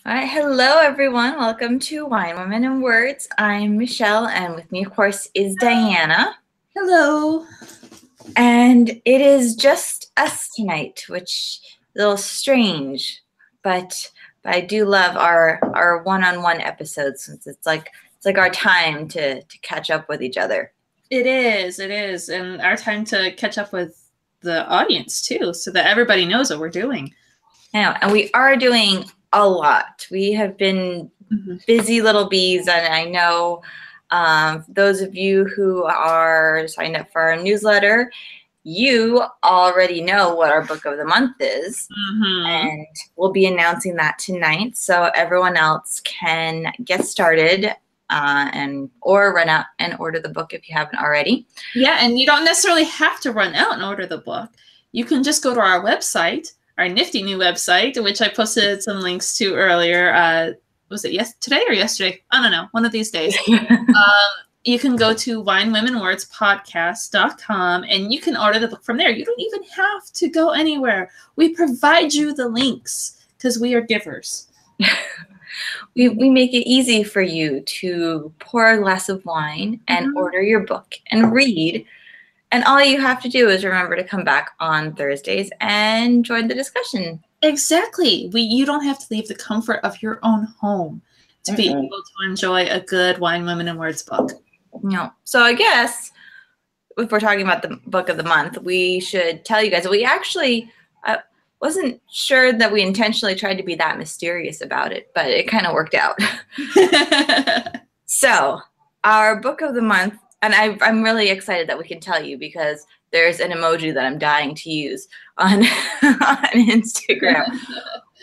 All right, hello everyone. Welcome to Wine, Women, and Words. I'm Michelle, and with me, of course, is Diana. Hello. And it is just us tonight, which is a little strange, but I do love our one-on-one episodes since it's like our time to catch up with each other. It is, and our time to catch up with the audience too, so that everybody knows what we're doing. I know, and we are doing a lot. We have been busy little bees, and I know those of you who are signed up for our newsletter, you already know what our book of the month is, and we'll be announcing that tonight, so everyone else can get started or run out and order the book if you haven't already. Yeah, and you don't necessarily have to run out and order the book. You can just go to our website, our nifty new website, which I posted some links to earlier. Was it today or yesterday? I don't know. One of these days. You can go to winewomenwordspodcast.com and you can order the book from there. You don't even have to go anywhere. We provide you the links because we are givers. We make it easy for you to pour a glass of wine and order your book and read. And all you have to do is remember to come back on Thursdays and join the discussion. Exactly. You don't have to leave the comfort of your own home to be able to enjoy a good Wine, Women, and Words book. No. So I guess if we're talking about the book of the month, we should tell you guys that we actually wasn't sure that we intentionally tried to be that mysterious about it, but it kind of worked out. So our book of the month, and I'm really excited that we can tell you because there's an emoji that I'm dying to use on Instagram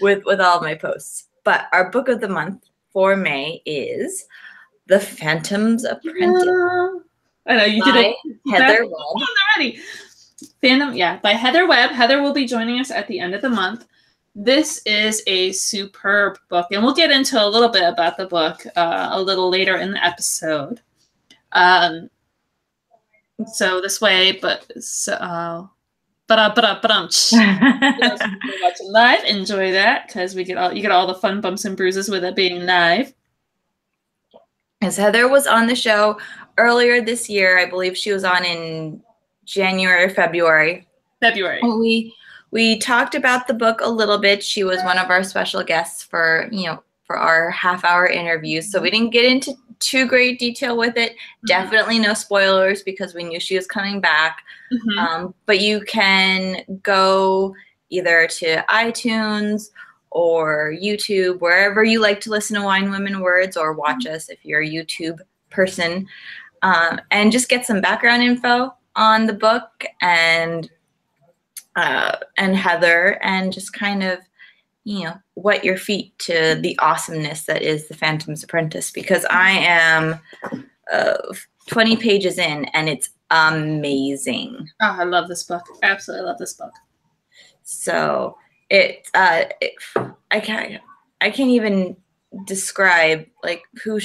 with all of my posts. But our book of the month for May is The Phantom's Apprentice. I know you did it. Heather Webb. Already. By Heather Webb. Heather will be joining us at the end of the month. This is a superb book, and we'll get into a little bit about the book a little later in the episode. So this way, watching live, enjoy that because you get all the fun bumps and bruises with it being live. As Heather was on the show earlier this year, I believe she was on in January or February. We talked about the book a little bit. She was one of our special guests for our half-hour interviews. So we didn't get into too great detail with it. Definitely no spoilers because we knew she was coming back. But you can go either to iTunes or YouTube, wherever you like to listen to Wine, Women, Words, or watch us if you're a YouTube person, and just get some background info on the book and Heather, and just kind of wet your feet to the awesomeness that is The Phantom's Apprentice, because I am 20 pages in and it's amazing. Oh, I love this book. Absolutely love this book. So I can't even describe like who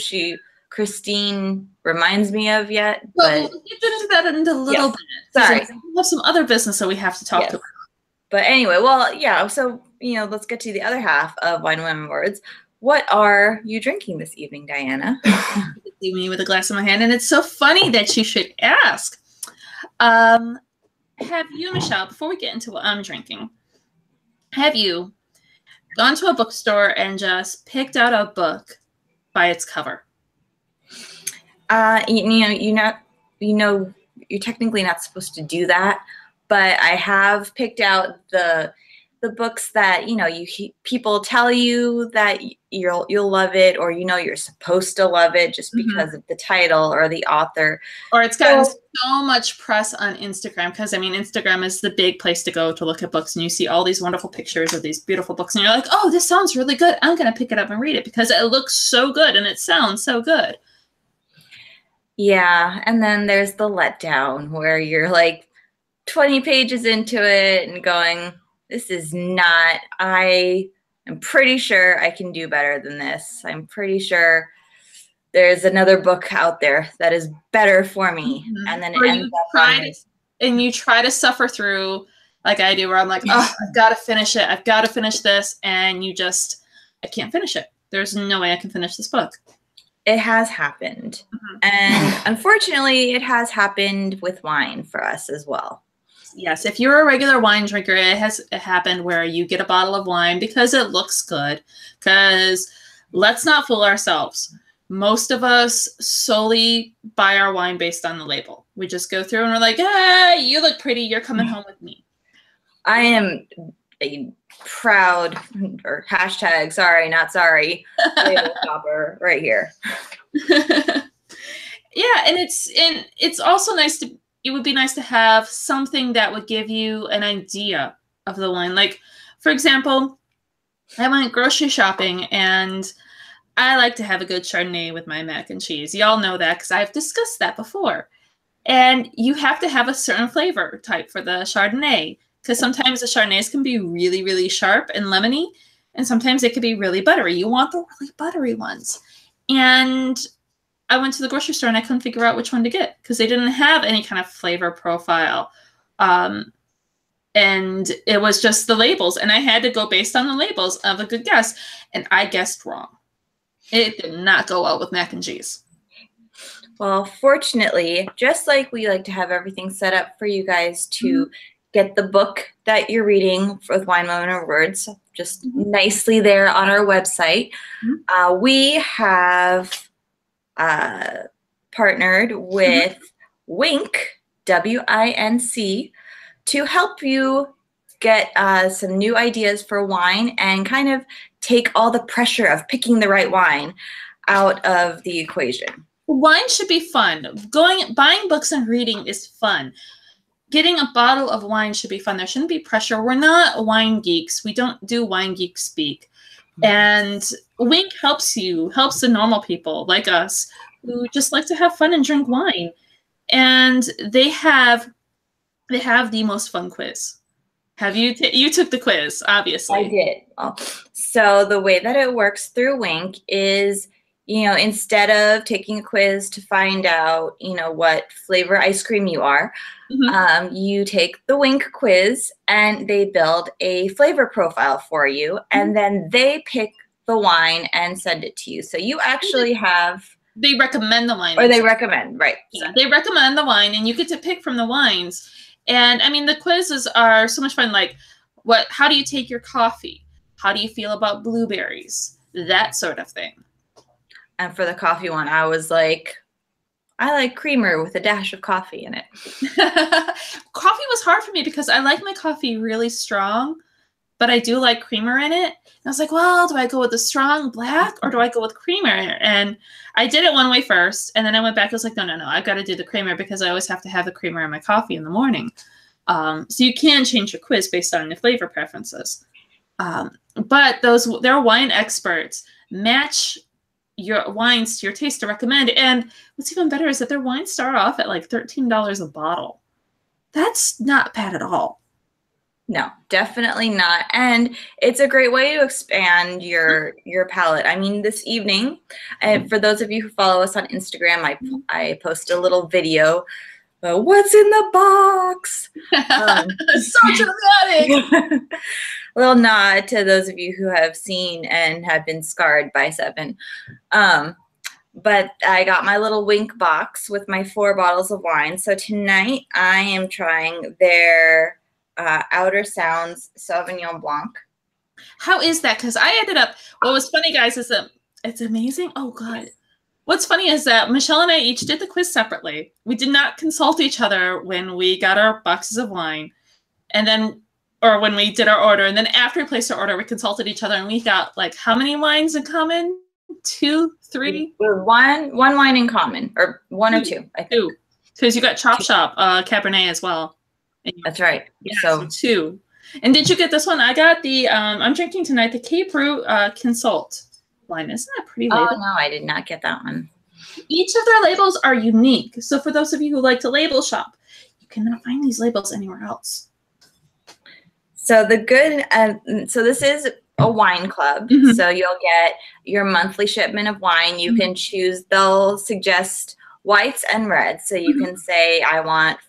Christine reminds me of yet. Well, we'll get into that in a little bit. Sorry. We have some other business that we have to talk about. But anyway, well, yeah, so, let's get to the other half of Wine, Women, Words. What are you drinking this evening, Diana? See me with a glass in my hand, and it's so funny that you should ask. Have you, Michelle, before we get into what I'm drinking, have you gone to a bookstore and just picked out a book by its cover? You're technically not supposed to do that, but I have picked out the books that people tell you that you'll love it, or you're supposed to love it just because of the title or the author. Or it's gotten so much press on Instagram because Instagram is the big place to go to look at books, and you see all these wonderful pictures of these beautiful books, and you're like, oh, this sounds really good. I'm gonna pick it up and read it because it looks so good and it sounds so good. Yeah, and then there's the letdown where you're like 20 pages into it and going, this is not, I'm pretty sure I can do better than this. I'm pretty sure there's another book out there that is better for me. And then it ends up on this. And you try to suffer through like I do, where I'm like, oh, I've got to finish it. I've got to finish this. And you just I can't finish it. There's no way I can finish this book. It has happened. And unfortunately, it has happened with wine for us as well. Yes, if you're a regular wine drinker, it has happened where you get a bottle of wine because it looks good. Because let's not fool ourselves. Most of us solely buy our wine based on the label. We just go through and we're like, hey, you look pretty. You're coming home with me. I am a proud, or hashtag sorry, not sorry, label shopper right here. Yeah, and it's also nice to, it would be nice to have something that would give you an idea of the wine. Like, for example, I went grocery shopping and I like to have a good Chardonnay with my mac and cheese. Y'all know that because I've discussed that before. And you have to have a certain flavor type for the Chardonnay, because sometimes the Chardonnays can be really, really sharp and lemony, and sometimes it could be really buttery. You want the really buttery ones. And I went to the grocery store and I couldn't figure out which one to get because they didn't have any kind of flavor profile. And it was just the labels, and I had to go based on the labels of a good guess, and I guessed wrong. It did not go well with mac and cheese. Well, fortunately, just like we like to have everything set up for you guys to get the book that you're reading with Wine Moment of Words, just nicely there on our website, we have partnered with Winc, W-I-N-C, to help you get some new ideas for wine and kind of take all the pressure of picking the right wine out of the equation. Wine should be fun. Buying books and reading is fun. Getting a bottle of wine should be fun. There shouldn't be pressure. We're not wine geeks. We don't do wine geek speak. And Winc helps the normal people like us who just like to have fun and drink wine. And they have the most fun quiz. Have you took the quiz, obviously. I did. So the way that it works through Winc is, instead of taking a quiz to find out, what flavor ice cream you are, you take the Winc quiz and they build a flavor profile for you, and then they pick the wine and send it to you. So you actually have... They recommend the wine. Or they recommend, right. Yeah, they recommend the wine, and you get to pick from the wines. And, I mean, the quizzes are so much fun. Like, how do you take your coffee? How do you feel about blueberries? That sort of thing. And for the coffee one, I was like, I like creamer with a dash of coffee in it. Coffee was hard for me because I like my coffee really strong, but I do like creamer in it. And I was like, well, do I go with the strong black or do I go with creamer? And I did it one way first, and then I went back. I was like, no, I've got to do the creamer because I always have to have the creamer in my coffee in the morning. So you can change your quiz based on your flavor preferences. But their wine experts match your wines to your taste to recommend. And what's even better is that their wines start off at like $13 a bottle. That's not bad at all. No, definitely not. And it's a great way to expand your palate. I mean, this evening, for those of you who follow us on Instagram, I post a little video. What's in the box? So dramatic. A little nod to those of you who have seen and have been scarred by Seven. But I got my little Winc box with my 4 bottles of wine. So tonight I am trying their Outer Sounds Sauvignon Blanc. How is that? Because I ended up, what was funny, guys, is that it's amazing. Oh, God. What's funny is that Michelle and I each did the quiz separately. We did not consult each other when we got our boxes of wine. And then, or when we did our order. And then after we placed our order, we consulted each other and we got like how many wines in common? 2, 3? One wine in common, or 1 or 2, I think. 2. Because you got Chop Shop Cabernet as well. That's right. Yeah, so 2. And did you get this one? I got the, I'm drinking tonight, the Cape Brew Consult wine. Isn't that pretty label? Oh, no, I did not get that one. Each of their labels are unique. So for those of you who like to label shop, you cannot find these labels anywhere else. So so this is a wine club. So you'll get your monthly shipment of wine. You can choose, they'll suggest whites and reds. So you can say, I want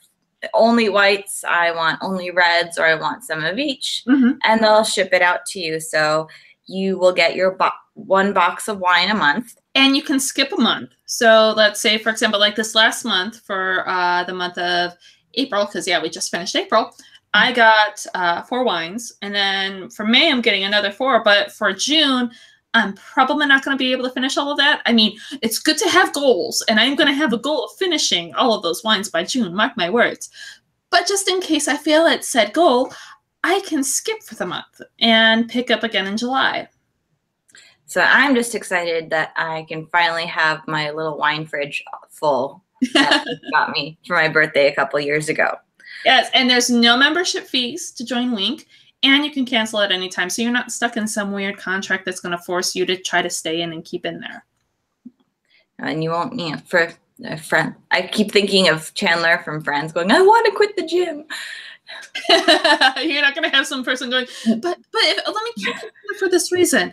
only whites, I want only reds, or I want some of each. And they'll ship it out to you. So you will get your one box of wine a month. And you can skip a month. So let's say, for example, like this last month for the month of April, because we just finished April, I got 4 wines. And then for May, I'm getting another 4. But for June, I'm probably not going to be able to finish all of that. I mean, it's good to have goals. And I'm going to have a goal of finishing all of those wines by June, mark my words. But just in case I fail at said goal, I can skip for the month and pick up again in July. So I'm just excited that I can finally have my little wine fridge full that got me for my birthday a couple years ago. Yes, and there's no membership fees to join Wink, and you can cancel at any time. So you're not stuck in some weird contract that's going to force you to try to stay in and keep in there. And you won't, for a friend. I keep thinking of Chandler from Friends going, I want to quit the gym. You're not going to have some person going, but let me keep you for this reason.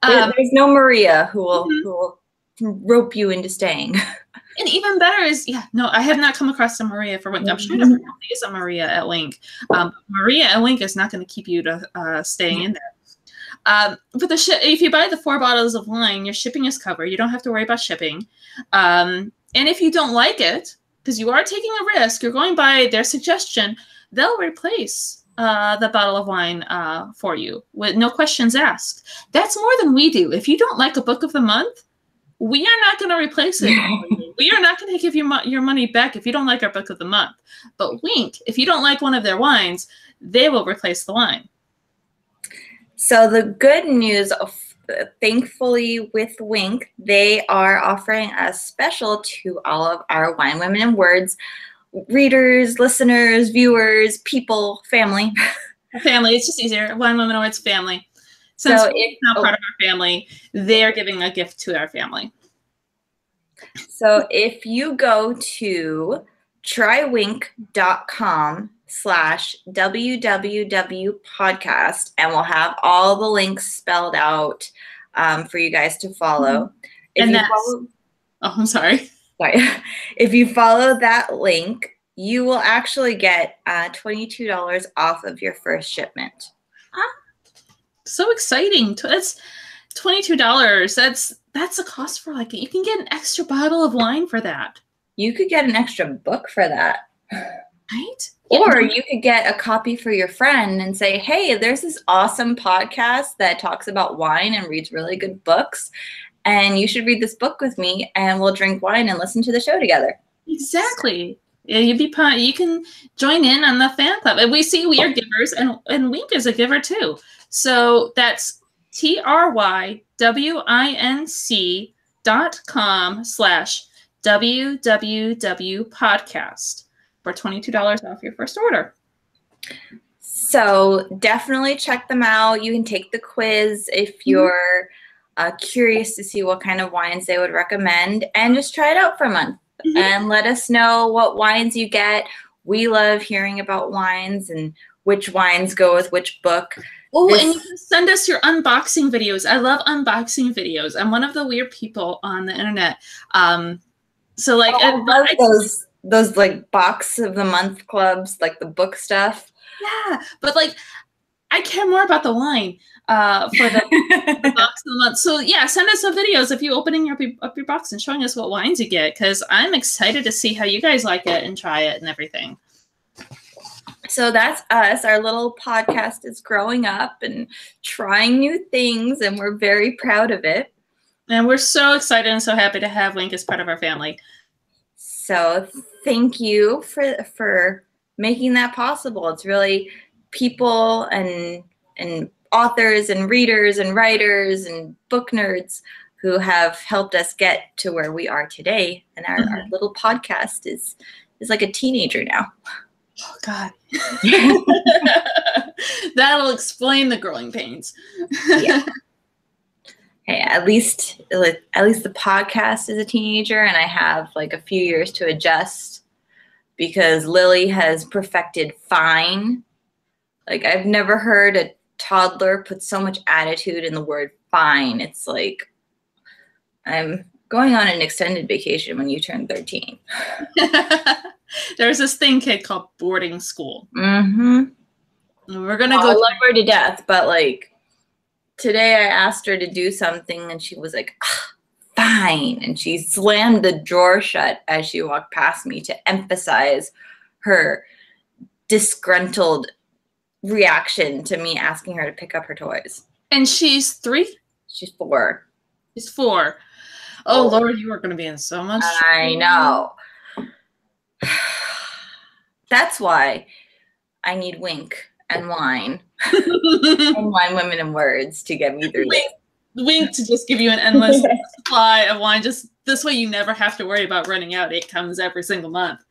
There's no Maria who will rope you into staying. And even better is, I have not come across a Maria for Wink. I'm sure there is a Maria at Wink. Maria at Wink is not going to keep you to staying in there. But if you buy the 4 bottles of wine, your shipping is covered. You don't have to worry about shipping. And if you don't like it, because you are taking a risk, you're going by their suggestion, they'll replace the bottle of wine for you with no questions asked. That's more than we do. If you don't like a book of the month, we are not going to replace it. We are not going to give you your money back if you don't like our book of the month. But Wink, if you don't like one of their wines, they will replace the wine. So the good news, thankfully with Wink, they are offering a special to all of our Wine Women and Words readers, listeners, viewers, people, family. Family, it's just easier. Wine Women and Words family. Since it's not part of our family, they're giving a gift to our family. So if you go to trywink.com/www podcast, and we'll have all the links spelled out for you guys to follow. I'm sorry. If you follow that link, you will actually get $22 off of your first shipment. So exciting. That's $22. That's a cost for you can get an extra bottle of wine for that. You could get an extra book for that. Right? Or you could get a copy for your friend and say, hey, there's this awesome podcast that talks about wine and reads really good books. And you should read this book with me, and we'll drink wine and listen to the show together. Exactly. Yeah, you can join in on the fan club. And we are givers, and Wink is a giver too. So that's trywinc.com/www podcast for $22 off your first order. So definitely check them out. You can take the quiz if you're curious to see what kind of wines they would recommend, and just try it out for a month and let us know what wines you get. We love hearing about wines and which wines go with which book. Oh, and you can send us your unboxing videos. I love unboxing videos. I'm one of the weird people on the internet. I love those box of the month clubs, like the book stuff. Yeah, but I care more about the wine for the box of the month. So send us some videos of you opening up your box and showing us what wines you get, because I'm excited to see how you guys like it and try it and everything. So that's us. Our little podcast is growing up and trying new things, and we're very proud of it. And we're so excited and so happy to have Wink as part of our family. So thank you for making that possible. It's really people and authors and readers and writers and book nerds who have helped us get to where we are today. And our little podcast is like a teenager now. Oh God. That'll explain the growing pains. Yeah. Hey, at least the podcast is a teenager, and I have a few years to adjust because Lily has perfected fine. I've never heard a toddler put so much attitude in the word fine. It's I'm going on an extended vacation when you turn 13. There's this thing, kid, called boarding school. Mm-hmm. We're going to go. I love her to death, but today I asked her to do something and she was like, fine. And she slammed the drawer shut as she walked past me to emphasize her disgruntled reaction to me asking her to pick up her toys. And she's 3? She's 4. She's 4. Oh, Lord, you are going to be in so much trouble. I know. That's why I need Wink and Wine and Wine, Women, and Words to get me through this. Wink to just give you an endless supply of wine. Just this way you never have to worry about running out. It comes every single month.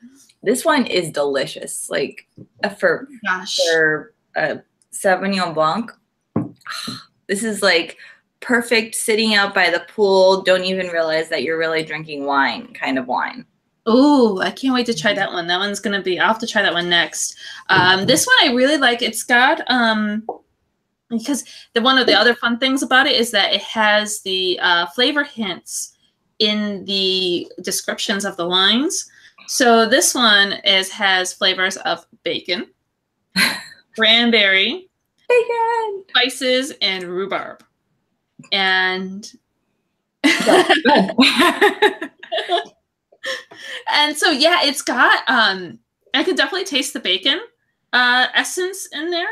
This wine is delicious. Like for Sauvignon Blanc, this is like perfect sitting out by the pool. Don't even realize that you're really drinking wine kind of wine. Oh, I can't wait to try that one. That one's going to be, I'll have to try that one next. This one I really like. It's got, because one of the other fun things about it is that it has the flavor hints in the descriptions of the lines. So this one has flavors of bacon, cranberry, bacon, spices, and rhubarb. And and so yeah, it's got I could definitely taste the bacon essence in there,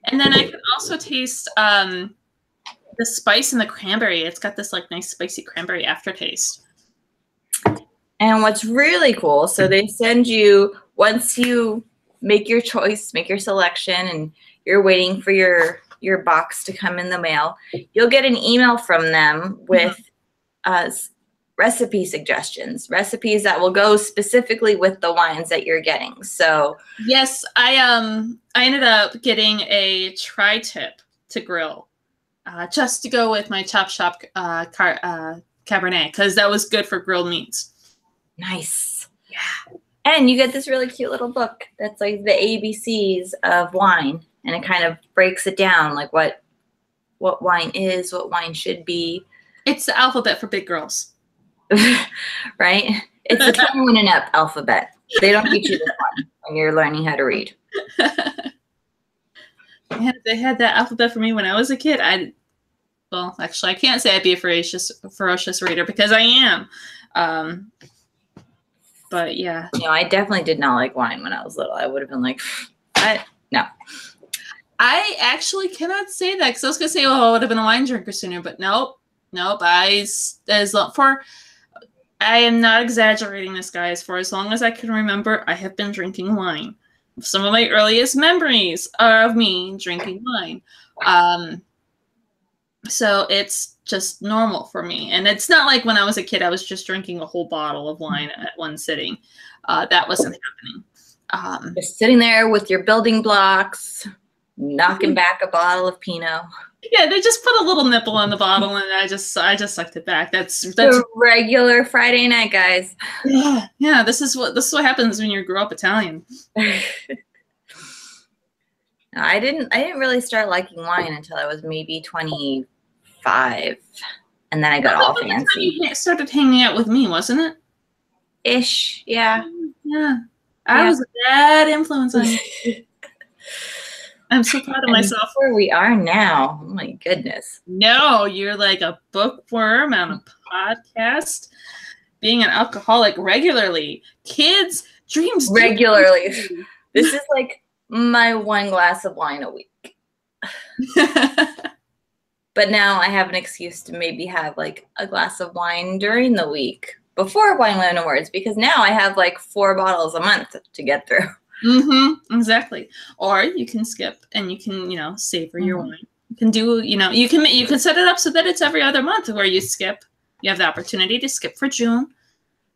and then I can also taste the spice and the cranberry. It's got this like nice spicy cranberry aftertaste. And what's really cool, so they send you, once you make your choice, make your selection, and you're waiting for your box to come in the mail, you'll get an email from them with recipe suggestions, recipes that will go specifically with the wines that you're getting. So yes, I ended up getting a tri-tip to grill just to go with my Chop Shop Cabernet, because that was good for grilled meats. Nice. Yeah. And you get this really cute little book that's like the ABCs of wine, and it kind of breaks it down, like what wine is, what wine should be. It's the alphabet for big girls. Right? It's the 21 and up alphabet. They don't teach you this one when you're learning how to read. They had that alphabet for me when I was a kid. Well, actually, I can't say I'd be a ferocious reader, because I am. But yeah. You know, I definitely did not like wine when I was little. I would have been like, what? No. I actually cannot say that, because I was going to say, I would have been a wine drinker sooner, but nope. I am not exaggerating this, guys. For as long as I can remember, I have been drinking wine. Some of my earliest memories are of me drinking wine. So it's just normal for me. And it's not like when I was a kid, I was just drinking a whole bottle of wine at one sitting. That wasn't happening. Just sitting there with your building blocks, knocking back a bottle of Pinot. Yeah, they just put a little nipple on the bottle, and I just sucked it back. That's a regular Friday night, guys. Yeah. This is what happens when you grow up Italian. I didn't really start liking wine until I was maybe 25, and then I got all fancy. You started hanging out with me, wasn't it? Ish, yeah. Yeah. I was a bad influence on you. I'm so proud of myself. Where we are now. Oh my goodness. No, you're like a bookworm on a podcast, being an alcoholic regularly. Kids' dreams regularly. This is like my 1 glass of wine a week. But now I have an excuse to maybe have like a glass of wine during the week before Wine Women Awards, because now I have like 4 bottles a month to get through. Exactly. Or you can skip and you can, savor your wine. You can do, you can set it up so that it's every other month where you skip. You have the opportunity to skip for June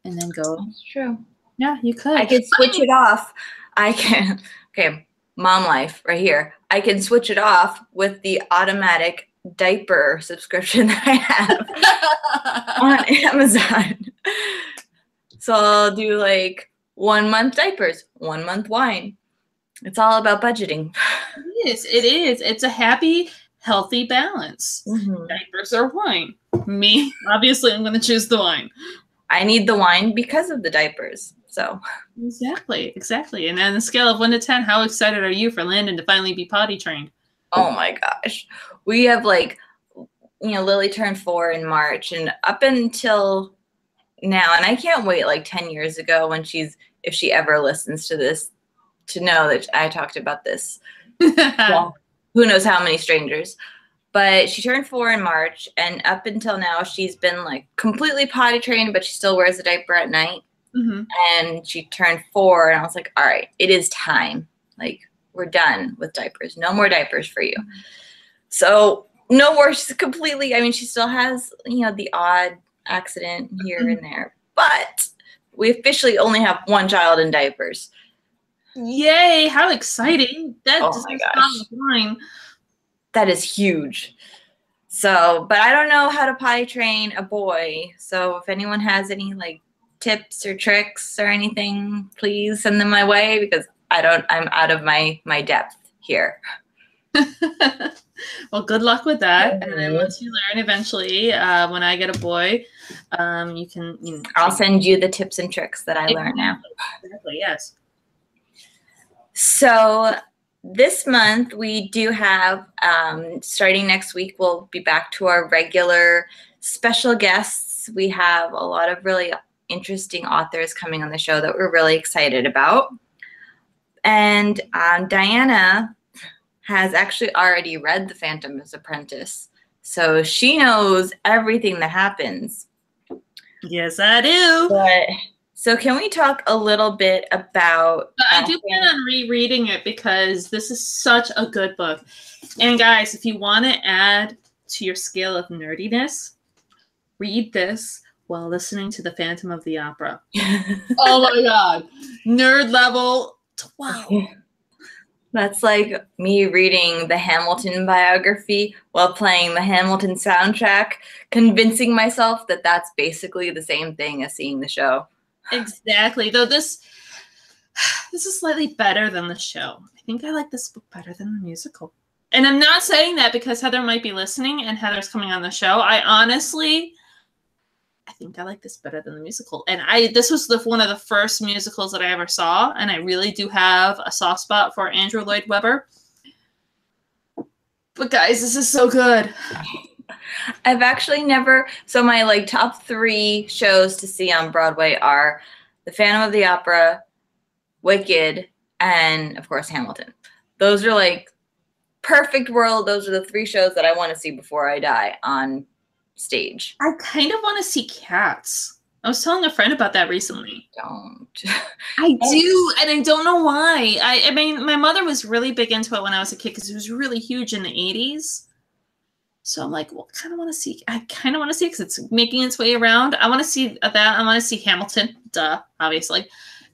and then go. That's true. Yeah, you could. I could switch it off. I can. Okay, mom life right here. I can switch it off with the automatic diaper subscription that I have on Amazon. So I'll do like 1 month diapers, 1 month wine. It's all about budgeting. It is. It's a happy, healthy balance. Diapers or wine. Me, obviously, I'm going to choose the wine. I need the wine because of the diapers. So exactly. And on a scale of 1 to 10, how excited are you for Landon to finally be potty trained? Oh my gosh. We have like Lily turned 4 in March, and up until now, and I can't wait like 10 years ago when if she ever listens to this, to know that I talked about this. Well, who knows how many strangers. But she turned 4 in March, and up until now, she's been like completely potty trained, but she still wears a diaper at night. Mm-hmm. And she turned 4, and I was like, all right, it is time. Like, we're done with diapers. No more diapers for you. So no more. She's completely, I mean, she still has, the odd accident here and there, but we officially only have one child in diapers. Yay, how exciting. That oh my gosh. That is huge. So, but I don't know how to potty train a boy. So if anyone has any like tips or tricks or anything, please send them my way, because I'm out of my depth here. Well, good luck with that. And then once you learn eventually, when I get a boy, you can, I'll send you the tips and tricks that I learn now. Exactly, yes. So this month we do have, starting next week, we'll be back to our regular special guests. We have a lot of really interesting authors coming on the show that we're really excited about. And Diana has actually already read The Phantom's Apprentice. So she knows everything that happens. Yes, I do. So can we talk a little bit about... I do plan on rereading it because this is such a good book. And guys, if you want to add to your scale of nerdiness, read this while listening to The Phantom of the Opera. Oh my God. Nerd level 12. That's like me reading the Hamilton biography while playing the Hamilton soundtrack, convincing myself that that's basically the same thing as seeing the show. Exactly. Though this is slightly better than the show. I think I like this book better than the musical. And I'm not saying that because Heather might be listening and Heather's coming on the show. I think I like this better than the musical. And this was one of the first musicals that I ever saw. And I really do have a soft spot for Andrew Lloyd Webber. But guys, this is so good. I've actually never, so my like top 3 shows to see on Broadway are The Phantom of the Opera, Wicked, and of course Hamilton. Those are like perfect world. Those are the 3 shows that I want to see before I die on stage. I kind of want to see Cats. I was telling a friend about that recently. Don't. I do, and I don't know why. I mean, my mother was really big into it when I was a kid because it was really huge in the 80s. So I'm like, well, I kind of want to see because it's making its way around. I want to see that. I want to see Hamilton, duh, obviously.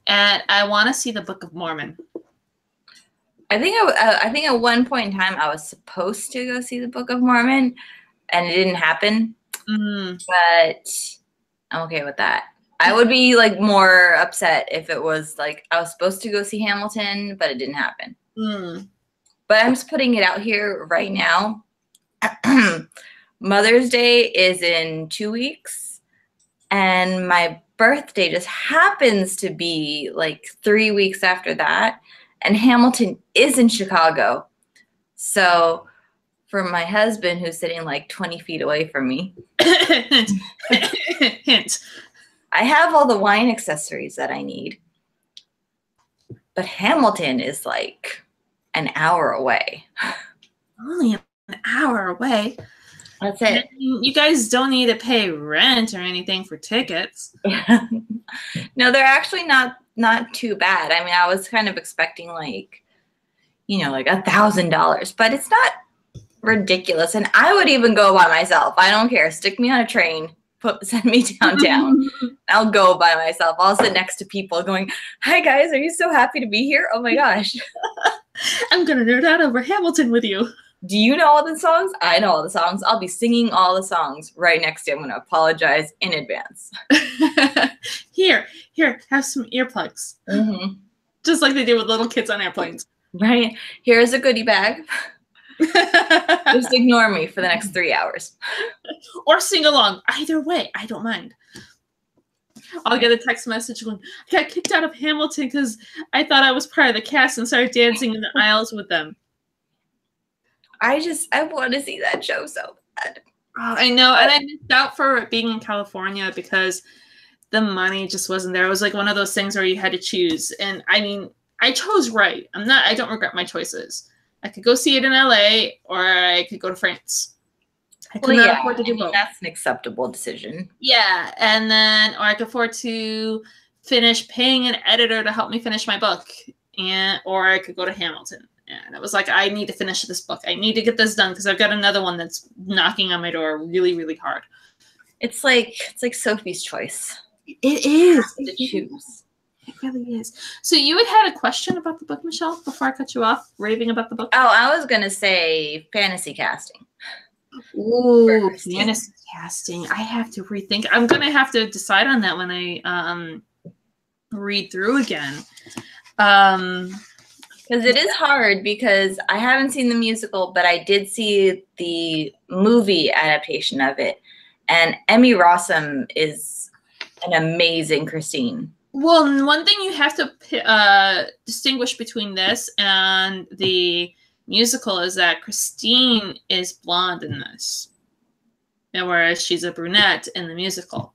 And I want to see the Book of Mormon. I think at one point in time I was supposed to go see the Book of Mormon, and it didn't happen. But I'm okay with that. I would be like more upset if it was like I was supposed to go see Hamilton, but it didn't happen. But I'm just putting it out here right now. Mother's Day is in 2 weeks, and my birthday just happens to be like 3 weeks after that, and Hamilton is in Chicago. So for my husband, who's sitting like 20 feet away from me, hint, I have all the wine accessories that I need, but Hamilton is like an hour away. Only an hour away. That's it. You guys don't need to pay rent or anything for tickets. No, they're actually not too bad. I mean, I was kind of expecting like, like $1,000, but it's not ridiculous. And I would even go by myself. I don't care. Stick me on a train. Send me downtown. I'll go by myself. I'll sit next to people going, "Hi guys, are you so happy to be here? Oh my gosh." I'm gonna nerd out over Hamilton with you. Do you know all the songs? I know all the songs. I'll be singing all the songs right next to you. I'm going to apologize in advance. Here, have some earplugs. Just like they do with little kids on airplanes. Right. Here's a goodie bag. Just ignore me for the next 3 hours. Or sing along. Either way, I don't mind. I'll get a text message going, I got kicked out of Hamilton because I thought I was part of the cast and started dancing in the aisles with them. I want to see that show so bad. Oh, I know, and I missed out for being in California because the money just wasn't there. It was like one of those things where you had to choose, and I mean, I chose right. I don't regret my choices. I could go see it in LA, or I could go to France. I could not afford to do both. That's an acceptable decision. Yeah, and then, or I could afford to finish paying an editor to help me finish my book, or I could go to Hamilton. And it was like, I need to finish this book. I need to get this done because I've got another one that's knocking on my door really, really hard. It's like Sophie's Choice. It is. To choose. It really is. So you had a question about the book, Michelle, before I cut you off, raving about the book? Oh, I was going to say fantasy casting. Ooh, fantasy casting. I have to rethink. I'm going to have to decide on that when I read through again. Because it is hard because I haven't seen the musical, but I did see the movie adaptation of it. And Emmy Rossum is an amazing Christine. Well, one thing you have to distinguish between this and the musical is that Christine is blonde in this, and whereas she's a brunette in the musical.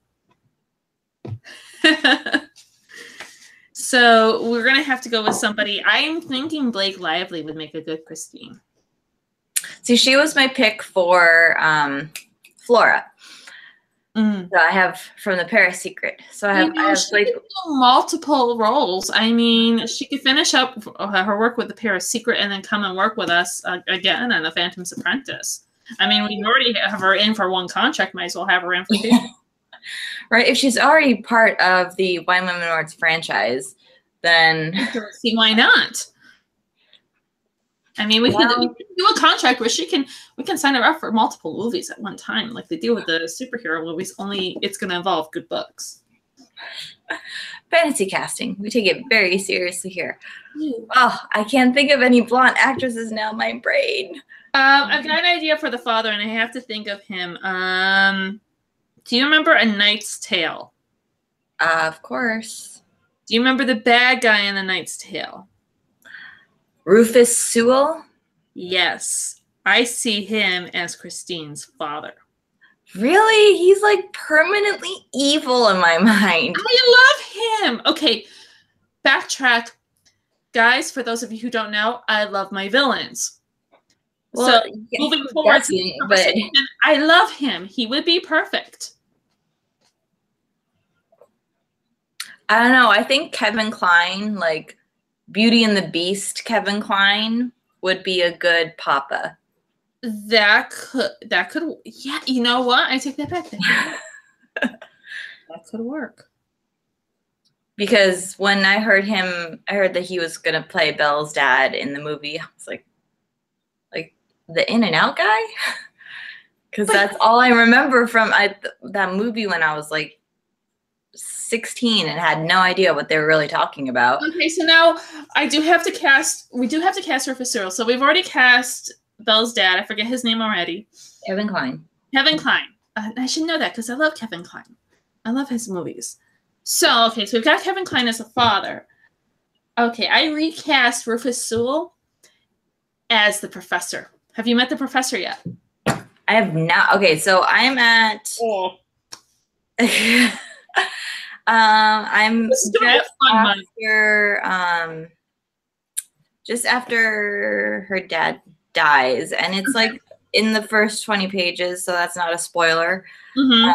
So we're going to have to go with somebody. I'm thinking Blake Lively would make a good Christine. See, she was my pick for Flora. So I have from the Paris Secret. So I have like multiple roles. I mean, she could finish up her work with the Paris Secret and then come and work with us again on The Phantom's Apprentice. I mean, we already have her in for one contract. Might as well have her in for two. Right. If she's already part of the Why Women Awards franchise, then see why not. I mean, we can do a contract where we can sign her up for multiple movies at one time, like they do with the superhero movies. Only it's going to involve good books. Fantasy casting. We take it very seriously here. Oh, I can't think of any blonde actresses now. My brain. I've got an idea for the father, and I have to think of him. Do you remember A Knight's Tale? Of course. Do you remember the bad guy in A Knight's Tale? Rufus Sewell? Yes. I see him as Christine's father. Really? He's like permanently evil in my mind. I love him. Okay, backtrack. Guys, for those of you who don't know, I love my villains. Well, so moving forward, but I love him. He would be perfect. I don't know. I think Kevin Kline, like Beauty and the Beast, Kevin Kline would be a good papa. That could, yeah. You know what? I take that back. That could work. Because when I heard that he was gonna play Belle's dad in the movie. I was like the In-N-Out guy, because that's all I remember from that movie when I was like 16 and had no idea what they were really talking about. Okay, so now we do have to cast Rufus Sewell. So we've already cast Belle's dad. I forget his name already. Kevin Kline. Kevin Kline. I should know that because I love Kevin Kline. I love his movies. So, okay, so we've got Kevin Kline as a father. Okay, I recast Rufus Sewell as the professor. Have you met the professor yet? I have not. Okay, so I'm at... Oh. I'm just after her dad dies, and it's like in the first 20 pages, so that's not a spoiler. Mm-hmm.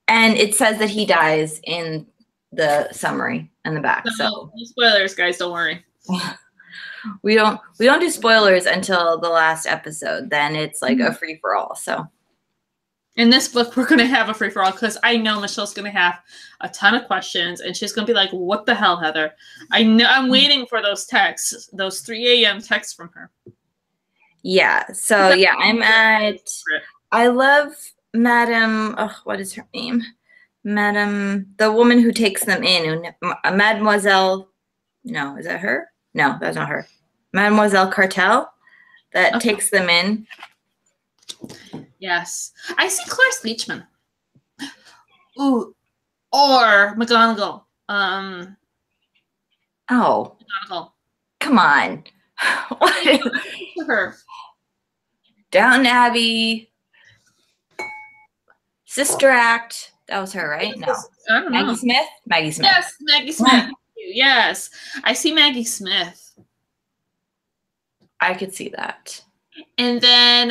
And it says that he dies in the summary in the back. So no spoilers, guys, don't worry. We don't do spoilers until the last episode. Then it's like a free for all. So in this book, we're going to have a free for all because I know Michelle's going to have a ton of questions and she's going to be like, "What the hell, Heather?" I know. I'm waiting for those texts, those 3 a.m. texts from her. Yeah. So yeah, I'm at. I love Madam. Oh, what is her name? Madam, the woman who takes them in. Mademoiselle. No, is that her? No, that's not her. Mademoiselle Cartel that takes them in. Yes. I see Cloris Leachman. Ooh. Or McGonagall. Oh. McGonagall. Come on. What? Her. Downton Abbey. Sister Act. That was her, right? No. I don't know. Maggie Smith? Maggie Smith. Yes, Maggie Smith. Yes. I see Maggie Smith. I could see that. And then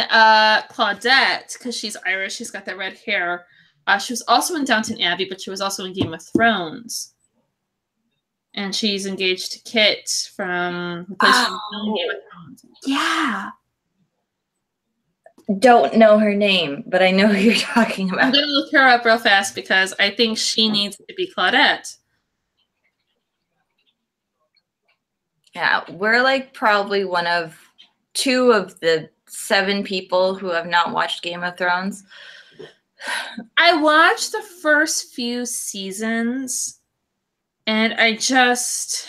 Claudette, because she's Irish, she's got that red hair. She was also in Downton Abbey, but she was also in Game of Thrones. And she's engaged to Kit from the place from Game of Thrones. Yeah. Don't know her name, but I know who you're talking about. I'm going to look her up real fast because I think she needs to be Claudette. Yeah, we're like probably one of 2 of the 7 people who have not watched Game of Thrones. I watched the first few seasons, and I just...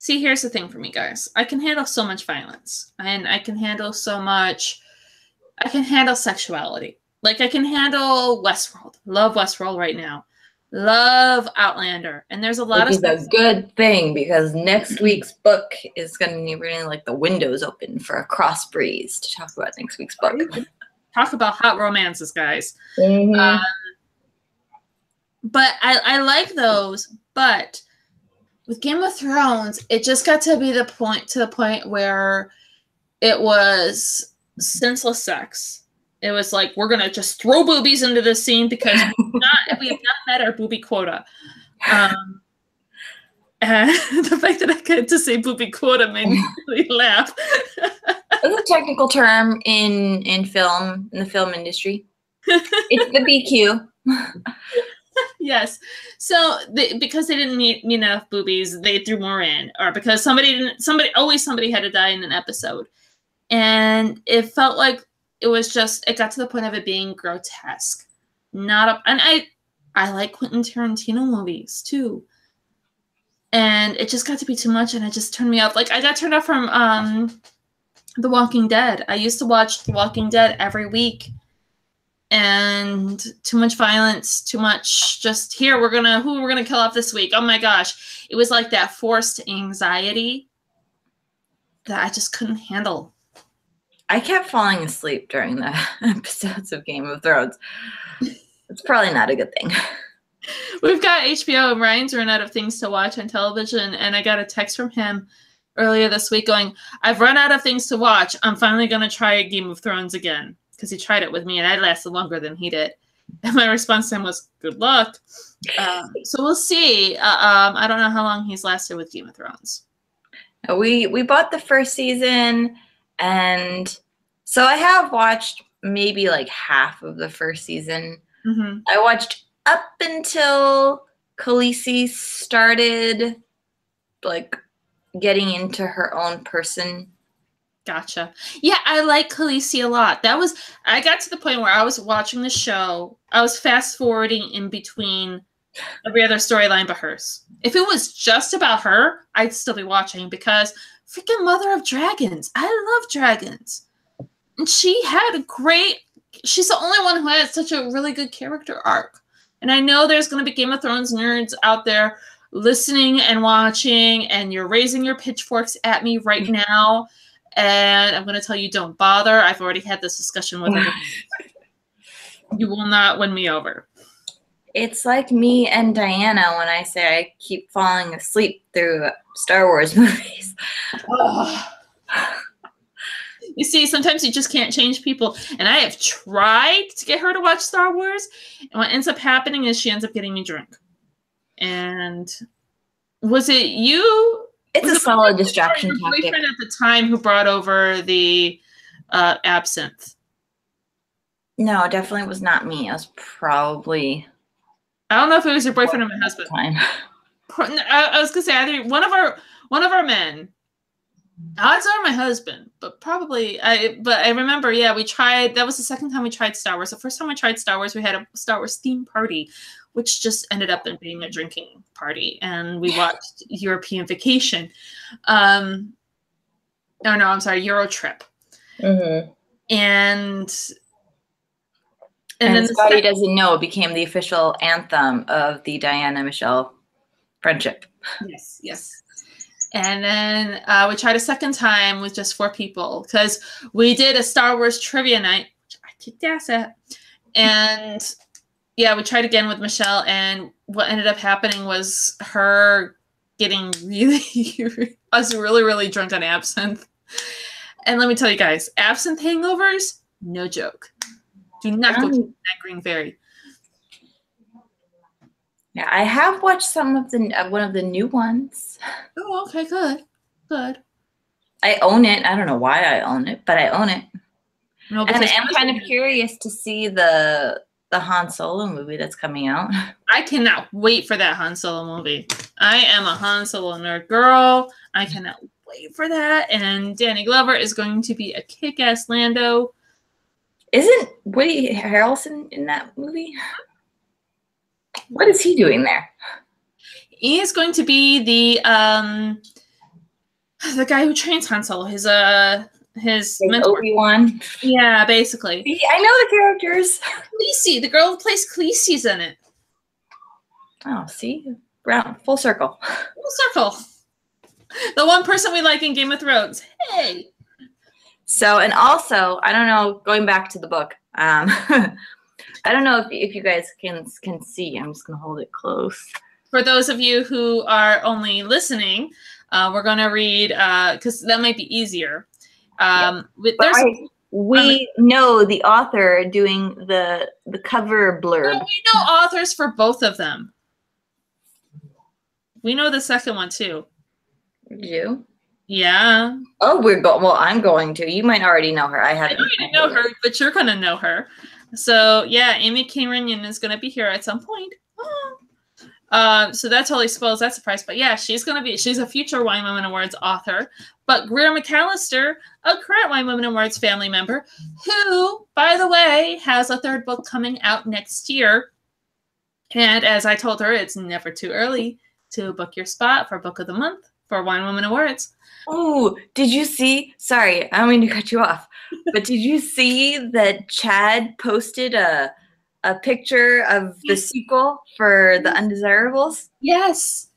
See, here's the thing for me, guys. I can handle so much violence, and I can handle so much... I can handle sexuality. Like, I can handle Westworld. Love Westworld right now. Love Outlander. And there's a lot of stuff. It's a good thing, because next week's book is going to be really like the windows open for a cross breeze to talk about next week's book. Talk about hot romances, guys. Mm-hmm. But I like those. But with Game of Thrones, it just got to be the point where it was senseless sex. It was like, we're going to just throw boobies into this scene because we have not met our boobie quota. And the fact that I get to say boobie quota made me really laugh. It's a technical term in the film industry. It's the BQ. Yes. So because they didn't meet enough boobies, they threw more in, or because somebody had to die in an episode. And it felt like it got to the point of it being grotesque. And I like Quentin Tarantino movies too. And it just got to be too much, and it just turned me off. Like, I got turned off from The Walking Dead. I used to watch The Walking Dead every week. And too much violence, too much just here, who we're gonna kill off this week. Oh my gosh. It was like that forced anxiety that I just couldn't handle. I kept falling asleep during the episodes of Game of Thrones. It's probably not a good thing. We've got HBO, and Ryan's run out of things to watch on television, and I got a text from him earlier this week going, I've run out of things to watch. I'm finally going to try Game of Thrones again, because he tried it with me, and I lasted longer than he did. And my response to him was, good luck. So we'll see. I don't know how long he's lasted with Game of Thrones. We bought the first season, and so I have watched maybe like half of the first season. Mm-hmm. I watched up until Khaleesi started like getting into her own person. Gotcha. Yeah, I like Khaleesi a lot. I got to the point where I was watching the show. I was fast forwarding in between every other storyline but hers. If it was just about her, I'd still be watching, because freaking Mother of Dragons. I love dragons. And she's the only one who has such a really good character arc. And I know there's going to be Game of Thrones nerds out there listening and watching, and you're raising your pitchforks at me right now. And I'm going to tell you, don't bother. I've already had this discussion with her. You will not win me over. It's like me and Diana when I say I keep falling asleep through Star Wars movies. Oh. You see, sometimes you just can't change people. And I have tried to get her to watch Star Wars. And what ends up happening is she ends up getting me drunk. And was it you? It's a solid distraction tactic. Boyfriend at the time who brought over the absinthe. No, definitely was not me. I was probably... I don't know if it was your boyfriend or my husband. I was going to say either one of our men. Odds are my husband, but probably But I remember, yeah, we tried. That was the second time we tried Star Wars. The first time we tried Star Wars, we had a Star Wars theme party, which just ended up in being a drinking party, and we watched European Vacation. Euro Trip. Mm-hmm. And then Scotty doesn't know it became the official anthem of the Diana Michelle friendship. Yes. And then we tried a second time with just 4 people, because we did a Star Wars trivia night, which I kicked ass at. And yeah, we tried again with Michelle, and what ended up happening was her getting us really, really drunk on absinthe. And let me tell you guys, absinthe hangovers, no joke. Do not go to that green fairy. Yeah, I have watched some of one of the new ones. Oh, okay, good. Good. I own it. I don't know why I own it, but I own it. No, and I'm kind of curious to see the Han Solo movie that's coming out. I cannot wait for that Han Solo movie. I am a Han Solo nerd girl. I cannot wait for that. And Danny Glover is going to be a kick-ass Lando. Isn't Woody Harrelson in that movie? What is he doing there? He is going to be the guy who trains Han Solo. His mentor. Obi-Wan. Yeah, basically. See, I know the characters. Khaleesi, the girl who plays Khaleesi's in it. Oh, see, full circle. Full circle. The one person we like in Game of Thrones. Hey. So, and also, I don't know. Going back to the book, I don't know if you guys can see. I'm just gonna hold it close. For those of you who are only listening, we're gonna read because that might be easier. We know the author doing the cover blurb. No, we know authors for both of them. We know the second one too. You? Yeah. Oh, well, I'm going to. You might already know her. I haven't. I know you didn't know her, but you're gonna know her. So yeah, Amy Kingran is gonna be here at some point. So that totally spoils that surprise. But yeah, she's a future Wine Women Awards author. But Greer McAllister, a current Wine Women Awards family member, who, by the way, has a third book coming out next year. And as I told her, it's never too early to book your spot for Book of the Month for Wine Women Awards. Oh, did you see? Sorry, I don't mean to cut you off. But did you see that Chad posted a picture of the sequel for The Undesirables? Yes.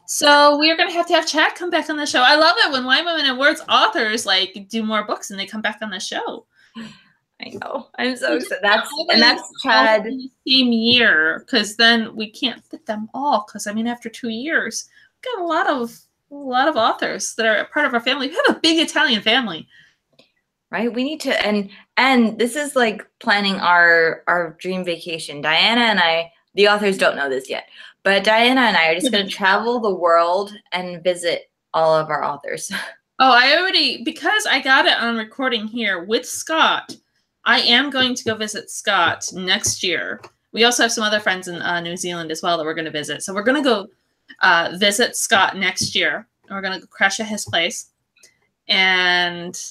So we're going to have Chad come back on the show. I love it when Wine Women Awards authors do more books and they come back on the show. I know. I'm so excited. That's Chad. In the same year, because then we can't fit them all. Because after 2 years, we've got a lot of authors that are part of our family. We have a big Italian family. Right? We need to, and this is like planning our dream vacation. Diana and I, the authors don't know this yet, but Diana and I are just going to travel the world and visit all of our authors. Oh, because I got it on recording here with Scott, I am going to go visit Scott next year. We also have some other friends in New Zealand as well that we're going to visit. So we're going to go visit Scott next year. And we're going to go crash at his place. And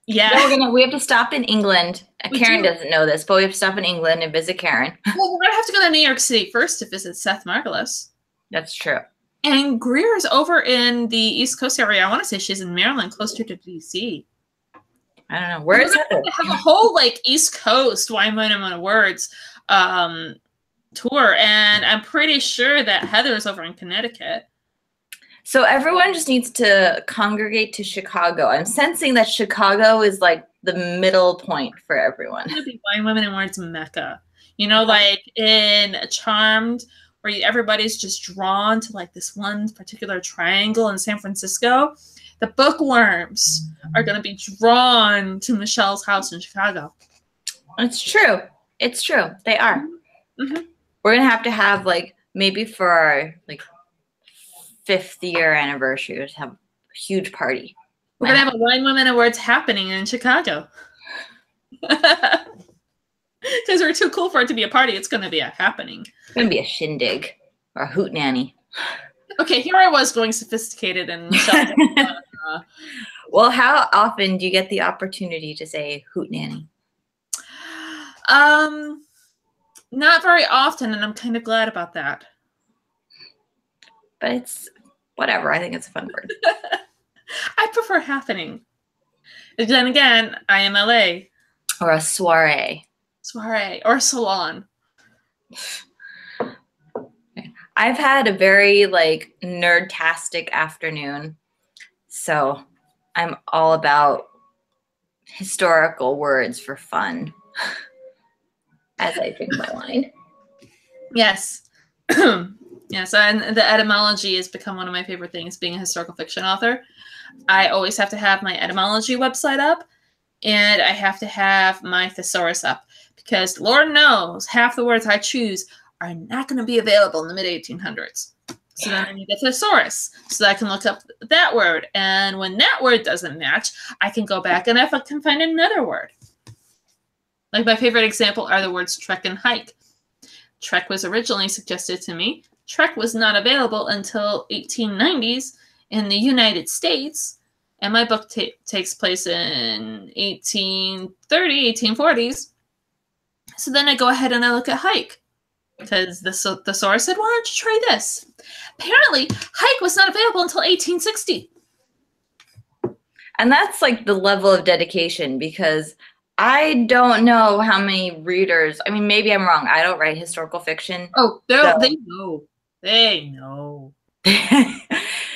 yeah. We have to stop in England. Karen doesn't know this, but we have to stop in England and visit Karen. Well, we're going to have to go to New York City first to visit Seth Margulis. That's true. And Greer's over in the East Coast area. I want to say she's in Maryland, closer to D.C. I don't know. Where is Heather? Have a whole East Coast Wine Women Awards tour, and I'm pretty sure that Heather is over in Connecticut. So everyone just needs to congregate to Chicago. I'm sensing that Chicago is the middle point for everyone. It's going to be Wine Women Awards Mecca. In Charmed, where everybody's just drawn to this one particular triangle in San Francisco. The bookworms are going to be drawn to Michelle's house in Chicago. It's true. It's true. They are. Mm-hmm. We're going to have maybe for our 5th year anniversary, to have a huge party. We're going to have a Wine Women Awards happening in Chicago. Because we're too cool for it to be a party. It's going to be a happening. It's going to be a shindig or a hootenanny. Okay, here I was going sophisticated and well, how often do you get the opportunity to say hootenanny? Not very often, and I'm kind of glad about that. But it's whatever. I think it's a fun word. I prefer happening. Then again, I am LA. Or a soiree. Soiree. Or a salon. I've had a very nerd-tastic afternoon, so I'm all about historical words for fun. as I drink my wine. Yes. Yes, and the etymology has become one of my favorite things, being a historical fiction author. I always have to have my etymology website up, and I have to have my thesaurus up, because Lord knows half the words I choose are not going to be available in the mid-1800s. So then I need a thesaurus so that I can look up that word. And when that word doesn't match, I can go back and if I can find another word. Like my favorite example are the words trek and hike. Trek was originally suggested to me. Trek was not available until 1890s in the United States. And my book takes place in 1830, 1840s. So then I go ahead and I look at hike. Because the thesaurus said, why don't you try this? Apparently, hike was not available until 1860. And that's like the level of dedication, because I don't know how many readers, I mean, maybe I'm wrong. I don't write historical fiction. Oh, they know. They know.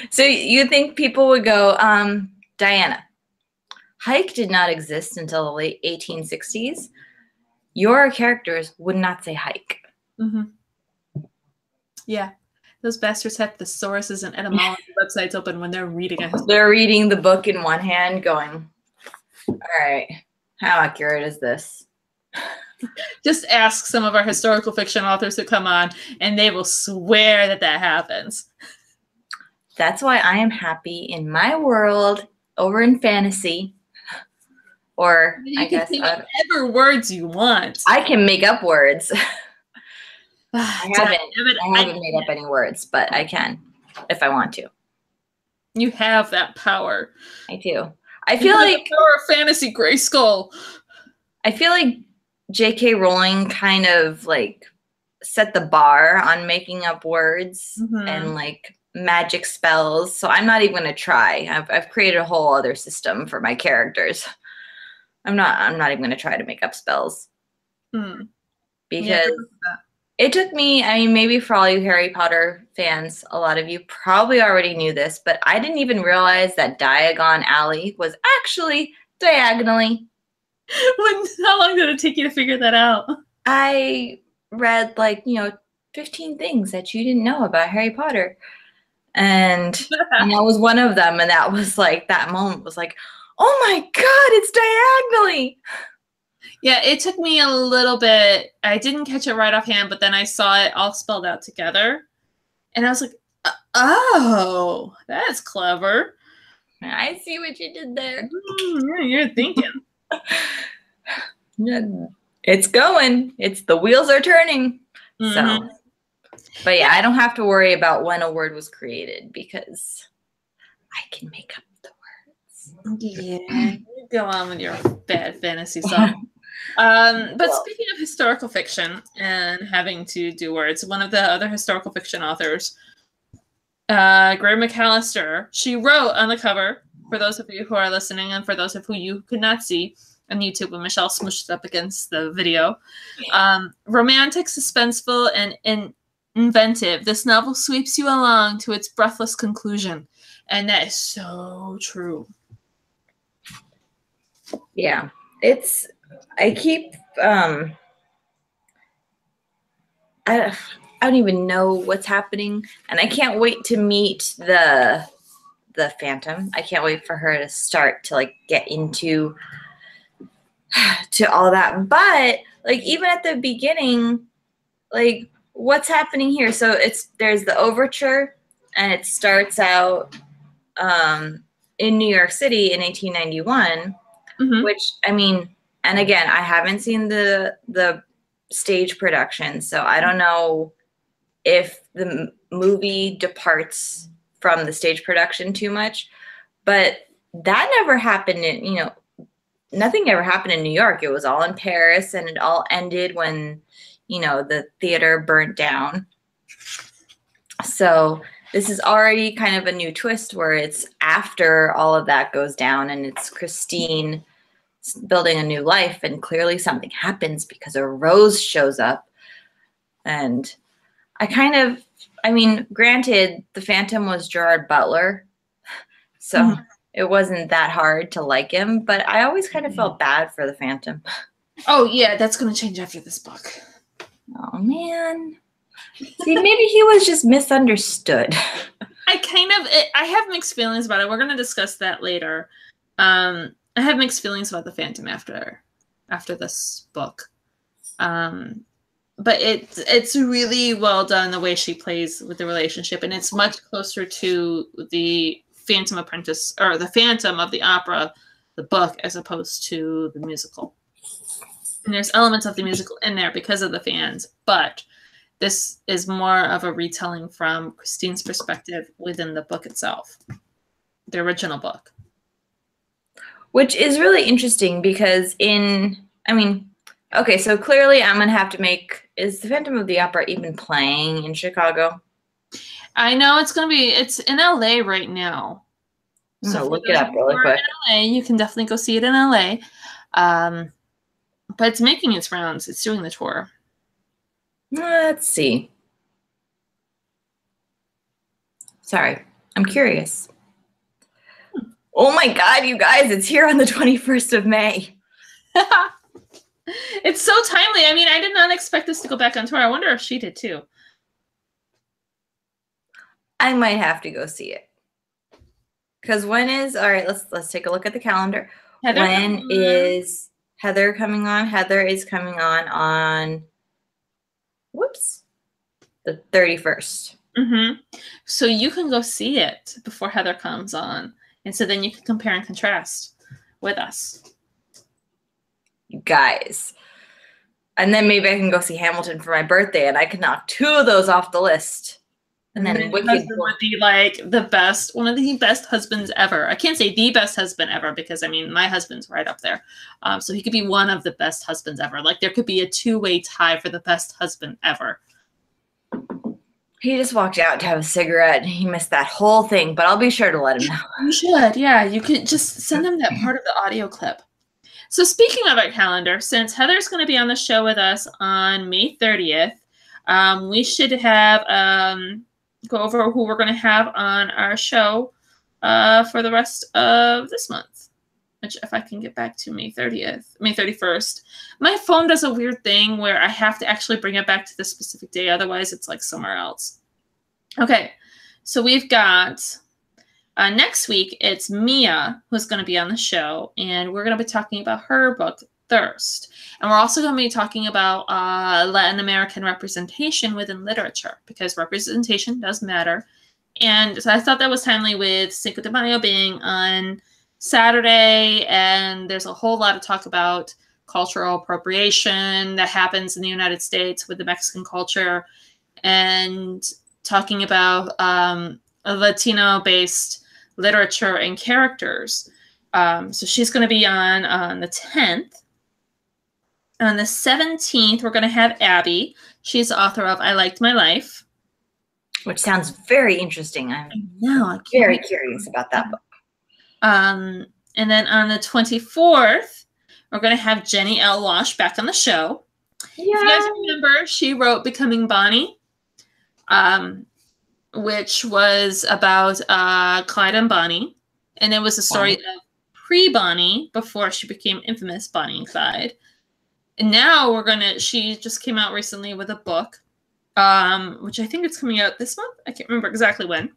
So you think people would go, Diana, hike did not exist until the late 1860s. Your characters would not say hike. Mm-hmm. Yeah. Those bastards have thesauruses and etymology websites open when they're reading it. They're reading the book in one hand going, all right, how accurate is this? Just ask some of our historical fiction authors who come on, and they will swear that that happens. That's why I am happy in my world over in fantasy. Or you can say whatever words you want. I can make up words. I haven't made up any words, but I can if I want to. You have that power. I do. I feel like the power of fantasy Grayskull. I feel like J.K. Rowling kind of like set the bar on making up words and like magic spells. So I'm not even going to try. I've created a whole other system for my characters. I'm not even going to try to make up spells. Because it took me, I mean, maybe for all you Harry Potter fans, a lot of you probably already knew this, but I didn't even realize that Diagon Alley was actually diagonally. How long did it take you to figure that out? I read 15 things that you didn't know about Harry Potter. And that was one of them. And that was like, that moment was like, oh my God, it's diagonally. Yeah, it took me a little bit. I didn't catch it right offhand, but then I saw it all spelled out together. And I was like, oh, that's clever. I see what you did there. Yeah, you're thinking. It's going. The wheels are turning. So, but yeah, I don't have to worry about when a word was created because I can make up the words. Yeah, go on with your bad fantasy stuff. But speaking of historical fiction and having to do words, one of the other historical fiction authors, Graham McAllister, she wrote on the cover, for those of you who are listening and for those of you could not see on YouTube when Michelle smushed up against the video, romantic, suspenseful, and inventive, this novel sweeps you along to its breathless conclusion. And that is so true. Yeah, I keep, I don't even know what's happening, and I can't wait to meet the Phantom. I can't wait for her to start to get into to all that. But even at the beginning, what's happening here? So there's the overture, and it starts out in New York City in 1891, which, I mean, and again, I haven't seen the stage production, so I don't know if the movie departs from the stage production too much, but that never happened in, nothing ever happened in New York. It was all in Paris, and it all ended when, the theater burnt down. So this is already kind of a new twist where it's after all of that goes down, and it's Christine building a new life, and clearly something happens because a rose shows up. And I mean, granted, the Phantom was Gerard Butler, so it wasn't that hard to like him, but I always kind of felt bad for the Phantom. Oh, yeah, that's going to change after this book. Oh, man. See, maybe he was just misunderstood. I have mixed feelings about it. We're going to discuss that later. I have mixed feelings about the Phantom after this book. But it's really well done the way she plays with the relationship, and it's much closer to the Phantom Apprentice, or the Phantom of the Opera, the book, as opposed to the musical. And there's elements of the musical in there because of the fans, but this is more of a retelling from Christine's perspective within the book itself, the original book. Which is really interesting because okay, so clearly I'm going to have to make, is the Phantom of the Opera even playing in Chicago? I know it's in LA right now. So look it up really quick. In LA, you can definitely go see it in LA. But it's making its rounds. It's doing the tour. Let's see. Sorry, I'm curious. Oh my God, you guys, it's here on the 21st of May. It's so timely. I mean, I did not expect this to go back on tour. I wonder if she did too. I might have to go see it. Because all right, let's take a look at the calendar. When is Heather coming on? Heather is coming on the 31st. Mm-hmm. So you can go see it before Heather comes on. And so then you can compare and contrast with us. You guys. And then maybe I can go see Hamilton for my birthday, and I can knock 2 of those off the list. And then Wicked would be like one of the best husbands ever. I can't say the best husband ever because, I mean, my husband's right up there. So he could be one of the best husbands ever. Like, there could be a 2-way tie for the best husband ever. He just walked out to have a cigarette. He missed that whole thing, but I'll be sure to let him know. You should, yeah. You could just send him that part of the audio clip. So speaking of our calendar, since Heather's going to be on the show with us on May 30th, we should have go over who we're going to have on our show for the rest of this month. Which, if I can get back to May 31st. My phone does a weird thing where I have to actually bring it back to the specific day. Otherwise, it's like somewhere else. Okay, so we've got next week, it's Mia who's going to be on the show, and we're going to be talking about her book, Thirst. And we're also going to be talking about Latin American representation within literature, because representation does matter. And so I thought that was timely with Cinco de Mayo being on Saturday, and there's a whole lot of talk about cultural appropriation that happens in the United States with the Mexican culture, and talking about Latino-based literature and characters. So she's going to be on the 10th. On the 17th, we're going to have Abby. She's the author of I Liked My Life. Which sounds very interesting. I'm very curious about that book. And then on the 24th, we're going to have Jenny L. Walsh back on the show. Yeah. If you guys remember, she wrote Becoming Bonnie, which was about Clyde and Bonnie. And it was a story of pre-Bonnie, before she became infamous Bonnie and Clyde. And now she just came out recently with a book, which I think it's coming out this month. I can't remember exactly when.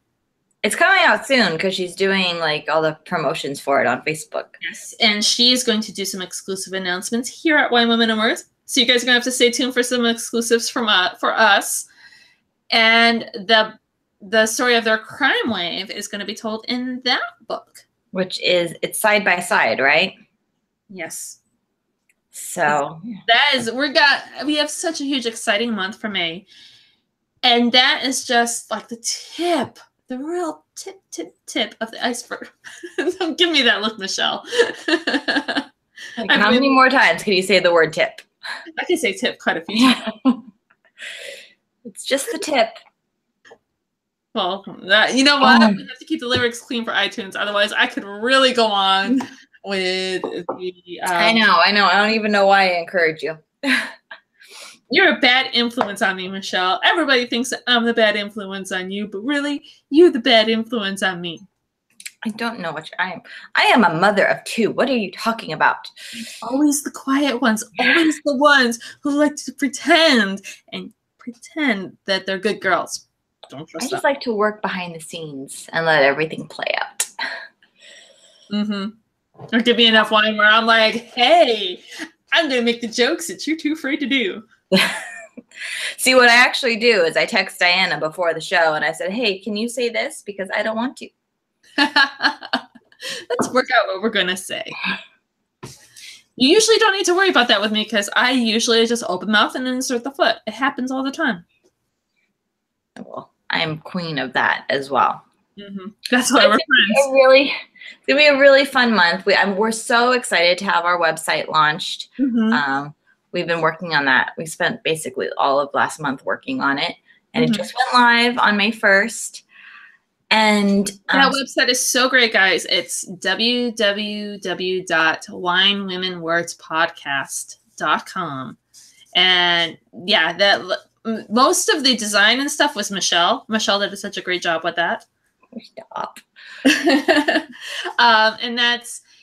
It's coming out soon because she's doing like all the promotions for it on Facebook. Yes, and she's going to do some exclusive announcements here at Wine Women and Words. So you guys are going to have to stay tuned for some exclusives for us. And the story of their crime wave is going to be told in that book. Which is, it's side by side, right? Yes. So we have such a huge exciting month for May. And that is just like the real tip of the iceberg. Don't give me that look, Michelle. Like, how many more times can you say the word tip? I can say tip quite a few times. It's just the tip. Well, you know what? We have to keep the lyrics clean for iTunes. Otherwise, I could really go on with the... I know. I don't even know why I encourage you. You're a bad influence on me, Michelle. Everybody thinks that I'm the bad influence on you, but really, you're the bad influence on me. I don't know what I am. I am a mother of 2. What are you talking about? Always the quiet ones. Always the ones who like to pretend that they're good girls. Don't trust I just like to work behind the scenes and let everything play out. Or give me enough wine where I'm like, hey, I'm going to make the jokes that you're too afraid to do. See, what I actually do is I text Diana before the show and I said, hey, can you say this? Because I don't want to. Let's work out what we're going to say. You usually don't need to worry about that with me because I usually just open mouth and insert the foot. It happens all the time. Well, I am queen of that as well. That's why we're friends. It's going to be a really fun month. We're so excited to have our website launched. We've been working on that. We spent basically all of last month working on it, and it just went live on May 1st. And that website is so great, guys. It's www.winewomenwordspodcast.com. And yeah, most of the design and stuff was Michelle. Michelle did such a great job with that. Stop. And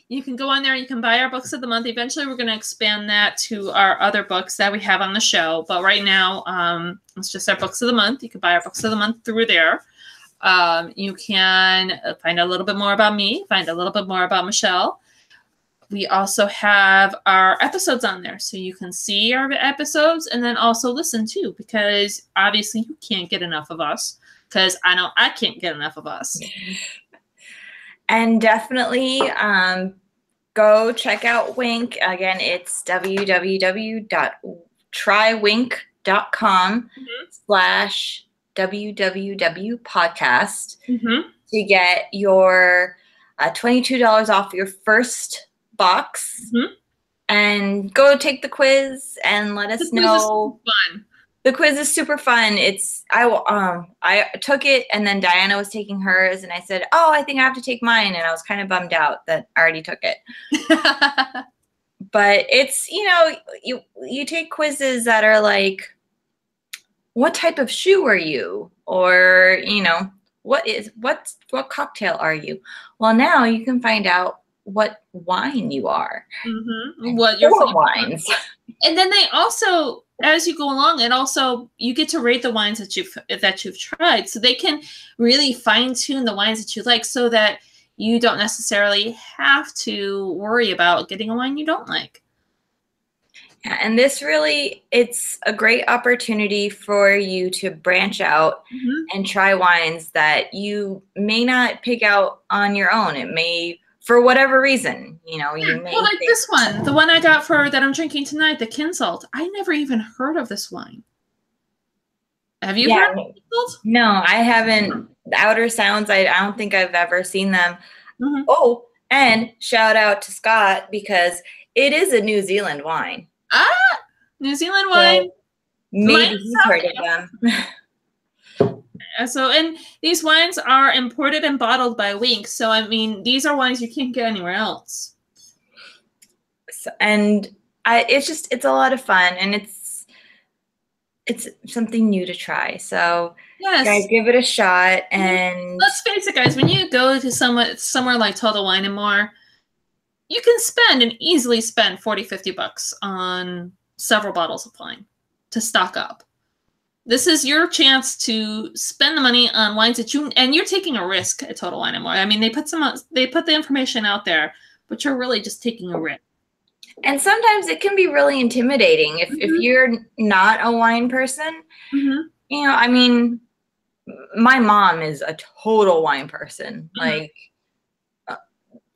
you can go on there, you can buy our books of the month. Eventually we're going to expand that to our other books that we have on the show. But right now, it's just our books of the month. You can buy our books of the month through there. You can find a little bit more about me, find a little bit more about Michelle. We also have our episodes on there, so you can see our episodes and then also listen too, because obviously you can't get enough of us, because I know I can't get enough of us. And definitely go check out Wink. Again, it's www.trywink.com/www podcast to get your $22 off your first box. And go take the quiz and let us know. The quiz is super fun. I took it, and then Diana was taking hers, and I said, oh, I think I have to take mine, and I was kind of bummed out that I already took it. But it's, you take quizzes that are like, what type of shoe are you? Or, what cocktail are you? Well, now you can find out what wine you are. What your wines. And then they also, as you go along, and also you get to rate the wines that you've tried, so they can really fine tune the wines that you like, so that you don't necessarily have to worry about getting a wine you don't like. Yeah, and this really, it's a great opportunity for you to branch out and try wines that you may not pick out on your own. It may, for whatever reason, you may. Well, like this one, the one I got that I'm drinking tonight, the Kinzalt. I never even heard of this wine. Have you heard of Kinzalt? No, I haven't. The Outer Sounds, I don't think I've ever seen them. Oh, and shout out to Scott, because it is a New Zealand wine. New Zealand wine. So maybe he's heard of them. So, and these wines are imported and bottled by Wink. So, I mean, these are wines you can't get anywhere else. So, and it's a lot of fun, and it's something new to try. So, yes, guys, give it a shot. And let's face it, guys, when you go to somewhere like Total Wine and More, you can easily spend $40-50 on several bottles of wine to stock up. This is your chance to spend the money on wines that you're taking a risk at Total Wine & More. I mean, they put the information out there, but you're really just taking a risk. And sometimes it can be really intimidating if you're not a wine person. I mean, my mom is a total wine person. Like,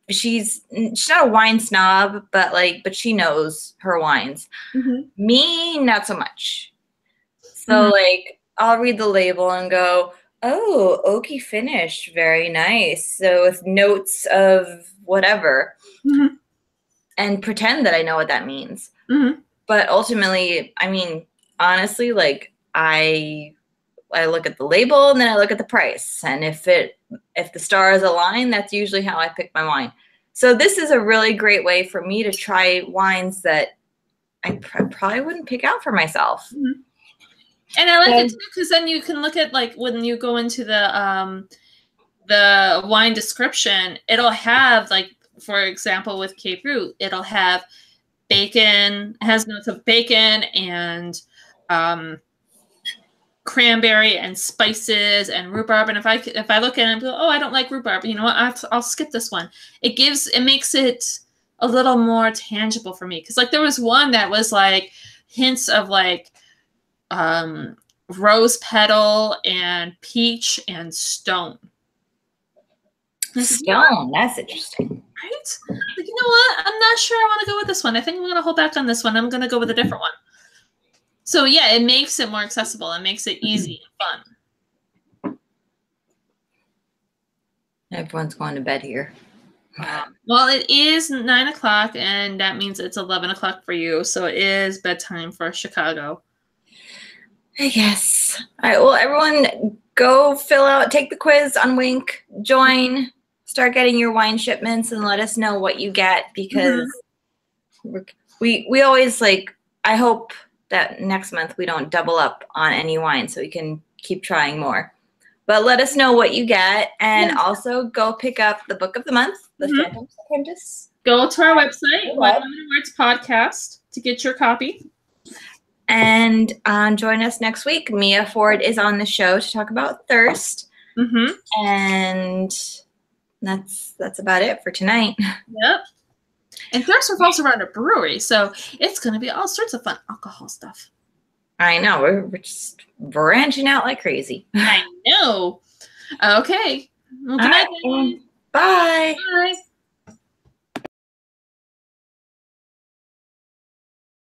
she's not a wine snob, but she knows her wines. Me, not so much. So I'll read the label and go, oh, oaky finish, very nice. So with notes of whatever, and pretend that I know what that means. But ultimately, I mean, honestly, I look at the label and then I look at the price, and if the stars align, that's usually how I pick my wine. So this is a really great way for me to try wines that I probably wouldn't pick out for myself. And I like it too, because then you can look at, when you go into the the wine description, it'll have, like, for example, with Cape Root, it'll have bacon, has notes of bacon and cranberry and spices and rhubarb. And if I look at it and go, oh, I don't like rhubarb, you know what? I'll skip this one. It makes it a little more tangible for me. Because, like, there was one that was like hints of like rose petal and peach and stone. Stone, that's interesting. Right? Like, you know what? I'm not sure I want to go with this one. I think I'm going to hold back on this one. I'm going to go with a different one. So, yeah, it makes it more accessible. It makes it easy and fun. Everyone's going to bed here. Well, it is 9 o'clock, and that means it's 11 o'clock for you. So it is bedtime for Chicago. I guess. All right. Well, everyone, go fill out, take the quiz on Wink, join, start getting your wine shipments, and let us know what you get, because we always, like, I hope that next month we don't double up on any wine so we can keep trying more. But let us know what you get, and also go pick up the book of the month, The Phantom's Apprentice. Go to our website, Wine Women Words Podcast, to get your copy. And join us next week. Mia Ford is on the show to talk about thirst. And that's about it for tonight. Yep. And thirst revolves around a brewery, so it's going to be all sorts of fun alcohol stuff. I know. We're just branching out like crazy. I know. Okay. Well, good night. Bye. Bye.